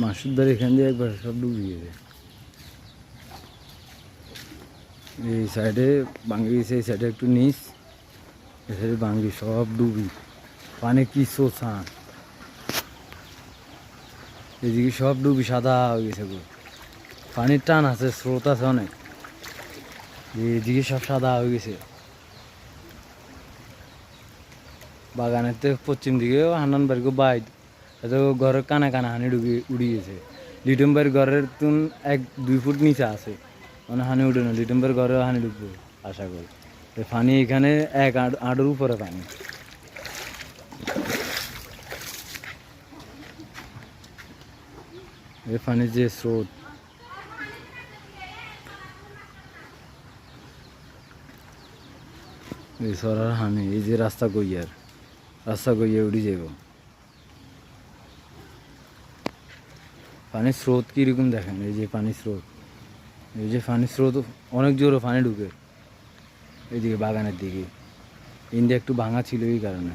মাসুদার এখান দিয়ে একবার সব ডুবিয়ে যায়। এই সাইডে ভাঙ্গি গেছে, এই সাইডে একটু নিচ, এই সাইডে ভাঙ্গি সব ডুবি, পানি কি সোছা, এদিকে সব ডুবি সাদা হয়ে গেছে গো। পানির টান আছে, স্রোত আছে অনেক, এদিকে সব সাদা হয়ে গেছে। বাগানের তো পশ্চিম দিকেও হান্নান বাড়ি বাইর, এত ঘরের কানা কানা হানি উড়ি গেছে। লিটন বাড়ির ঘরের তুন 1-2 ফুট নিচে আছে, মানে হানি উঠে না, লিটন বাড়ির ঘরেও হানি ঢুকবে আশা করি। পানি এখানে 1 আঁটের উপরে পানি। এই পানির যে স্রোত, এই সরার হানি, এই যে রাস্তা গইয়ে উড়ি যাব। পানির স্রোত কীরকম দেখেন, এই যে পানির স্রোত, এই যে পানির স্রোত অনেক জোরে পানি ঢুকে এইদিকে বাগানের দিকে। ইন্ডিয়া একটু ভাঙা ছিল এই কারণে।